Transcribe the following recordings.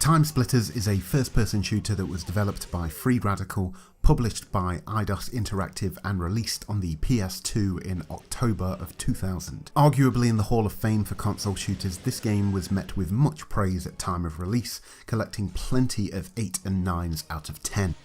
TimeSplitters is a first-person shooter that was developed by Free Radical, published by Eidos Interactive and released on the PS2 in October of 2000. Arguably in the Hall of Fame for console shooters, this game was met with much praise at time of release, collecting plenty of 8 and 9s out of 10.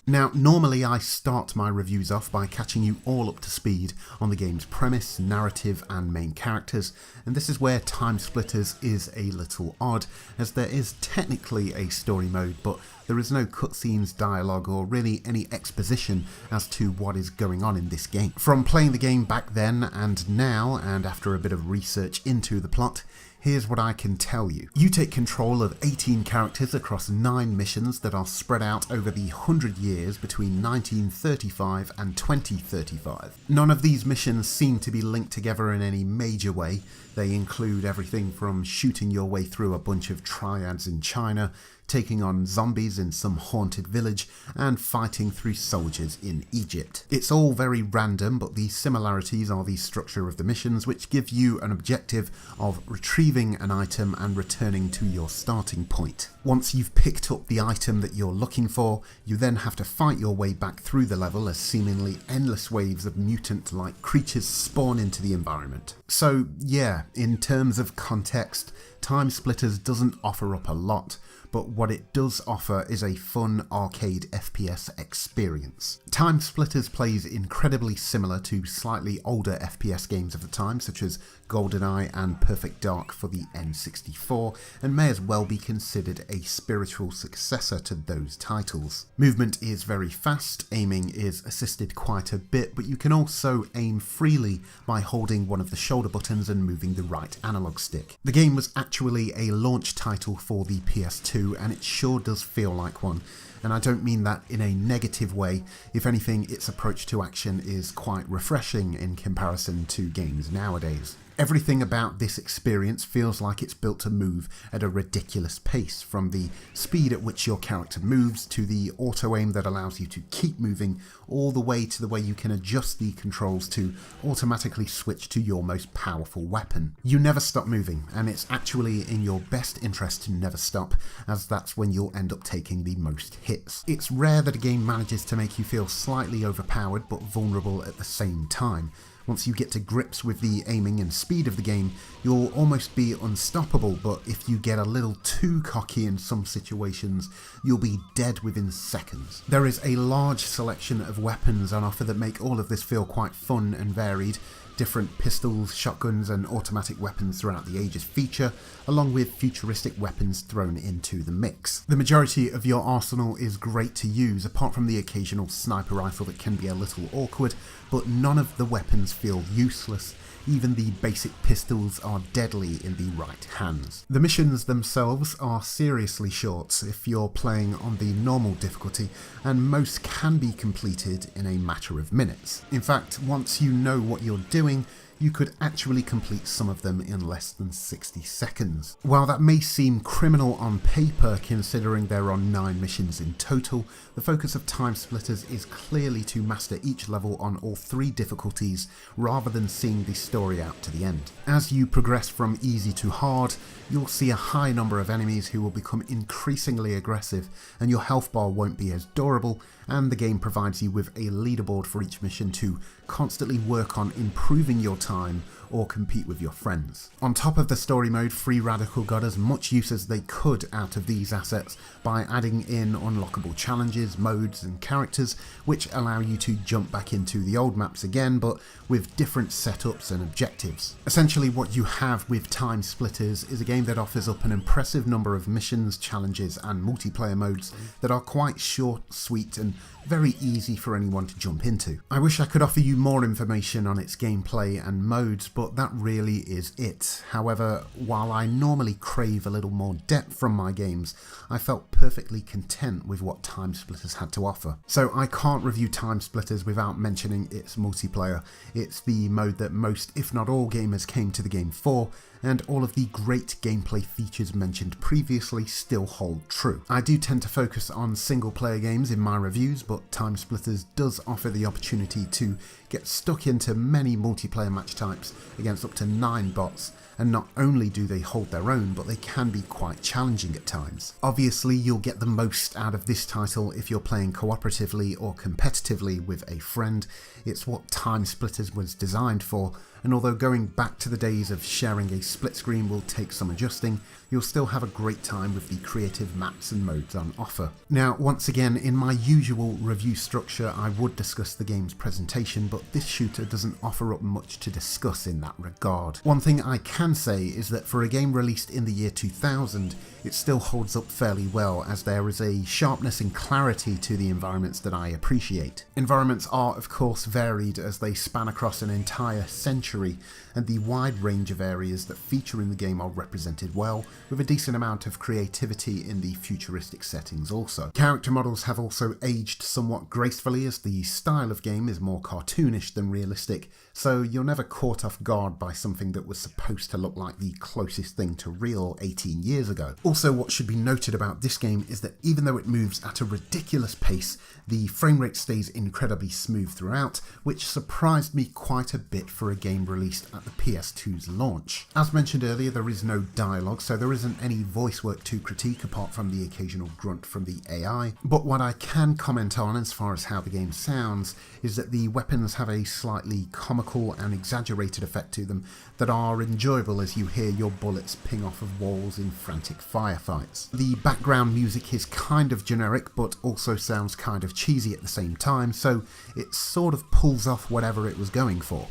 Now, normally I start my reviews off by catching you all up to speed on the game's premise, narrative and main characters, and this is where TimeSplitters is a little odd, as there is technically a story mode, but there is no cutscenes, dialogue or really any exposition as to what is going on in this game. From playing the game back then and now, and after a bit of research into the plot, here's what I can tell you. You take control of 18 characters across 9 missions that are spread out over the 100 years between 1935 and 2035. None of these missions seem to be linked together in any major way. They include everything from shooting your way through a bunch of triads in China, taking on zombies in some haunted village, and fighting through soldiers in Egypt. It's all very random, but the similarities are the structure of the missions, which give you an objective of retrieving an item and returning to your starting point. Once you've picked up the item that you're looking for, you then have to fight your way back through the level as seemingly endless waves of mutant-like creatures spawn into the environment. So yeah, in terms of context, TimeSplitters doesn't offer up a lot, but what it does offer is a fun arcade FPS experience. TimeSplitters plays incredibly similar to slightly older FPS games of the time, such as GoldenEye and Perfect Dark for the N64, and may as well be considered a spiritual successor to those titles. Movement is very fast, aiming is assisted quite a bit, but you can also aim freely by holding one of the shoulder buttons and moving the right analog stick. The game was actually a launch title for the PS2, and it sure does feel like one. And I don't mean that in a negative way. If anything, its approach to action is quite refreshing in comparison to games nowadays. Everything about this experience feels like it's built to move at a ridiculous pace, from the speed at which your character moves to the auto-aim that allows you to keep moving, all the way to the way you can adjust the controls to automatically switch to your most powerful weapon. You never stop moving, and it's actually in your best interest to never stop, as that's when you'll end up taking the most hits. It's rare that a game manages to make you feel slightly overpowered but vulnerable at the same time. Once you get to grips with the aiming and speed of the game, you'll almost be unstoppable, but if you get a little too cocky in some situations, you'll be dead within seconds. There is a large selection of weapons on offer that make all of this feel quite fun and varied. Different pistols, shotguns and automatic weapons throughout the ages feature, along with futuristic weapons thrown into the mix. The majority of your arsenal is great to use, apart from the occasional sniper rifle that can be a little awkward, but none of the weapons feel useless. Even the basic pistols are deadly in the right hands. The missions themselves are seriously short if you're playing on the normal difficulty, and most can be completed in a matter of minutes. In fact, once you know what you're doing, you could actually complete some of them in less than 60 seconds. While that may seem criminal on paper considering there are 9 missions in total, the focus of TimeSplitters is clearly to master each level on all 3 difficulties rather than seeing the story out to the end. As you progress from easy to hard, you'll see a high number of enemies who will become increasingly aggressive, and your health bar won't be as durable, and the game provides you with a leaderboard for each mission to constantly work on improving your time or compete with your friends. On top of the story mode, Free Radical got as much use as they could out of these assets by adding in unlockable challenges, modes and characters which allow you to jump back into the old maps again, but with different setups and objectives. Essentially what you have with TimeSplitters is a game that offers up an impressive number of missions, challenges and multiplayer modes that are quite short, sweet and very easy for anyone to jump into. I wish I could offer you more information on its gameplay and modes, but that really is it. However, while I normally crave a little more depth from my games, I felt perfectly content with what TimeSplitters had to offer. So I can't review TimeSplitters without mentioning its multiplayer. It's the mode that most, if not all, gamers came to the game for, and all of the great gameplay features mentioned previously still hold true. I do tend to focus on single player games in my reviews, but TimeSplitters does offer the opportunity to get stuck into many multiplayer match types against up to 9 bots, and not only do they hold their own, but they can be quite challenging at times. Obviously, you'll get the most out of this title if you're playing cooperatively or competitively with a friend. It's what TimeSplitters was designed for, and although going back to the days of sharing a split screen will take some adjusting, you'll still have a great time with the creative maps and modes on offer. Now, once again, in my usual review structure, I would discuss the game's presentation, but this shooter doesn't offer up much to discuss in that regard. One thing I can say is that for a game released in the year 2000, it still holds up fairly well, as there is a sharpness and clarity to the environments that I appreciate. Environments are of course varied as they span across an entire century, and the wide range of areas that feature in the game are represented well, with a decent amount of creativity in the futuristic settings also. Character models have also aged somewhat gracefully, as the style of game is more cartoonish than realistic, so you're never caught off guard by something that was supposed to look like the closest thing to real 18 years ago. Also, what should be noted about this game is that even though it moves at a ridiculous pace, the frame rate stays incredibly smooth throughout, which surprised me quite a bit for a game released at the PS2's launch. As mentioned earlier, there is no dialogue, so there isn't any voice work to critique apart from the occasional grunt from the AI, but what I can comment on as far as how the game sounds is that the weapons have a slightly comical and exaggerated effect to them that are enjoyable as you hear your bullets ping off of walls in frantic firefights. The background music is kind of generic but also sounds kind of cheesy at the same time, so it sort of pulls off whatever it was going for.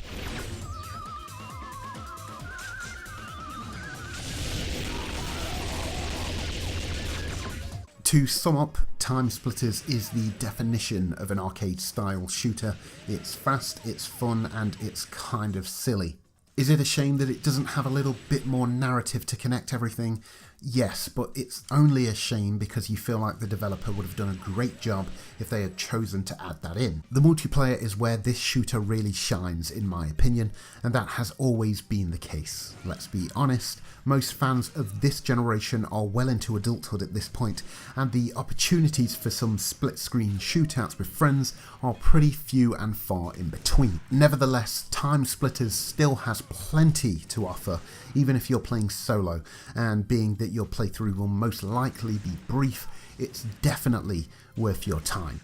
To sum up, TimeSplitters is the definition of an arcade-style shooter. It's fast, it's fun, and it's kind of silly. Is it a shame that it doesn't have a little bit more narrative to connect everything? Yes, but it's only a shame because you feel like the developer would have done a great job if they had chosen to add that in. The multiplayer is where this shooter really shines, in my opinion, and that has always been the case. Let's be honest, most fans of this generation are well into adulthood at this point, and the opportunities for some split-screen shootouts with friends are pretty few and far in between. Nevertheless, TimeSplitters still has plenty to offer, even if you're playing solo, and being that your playthrough will most likely be brief, it's definitely worth your time.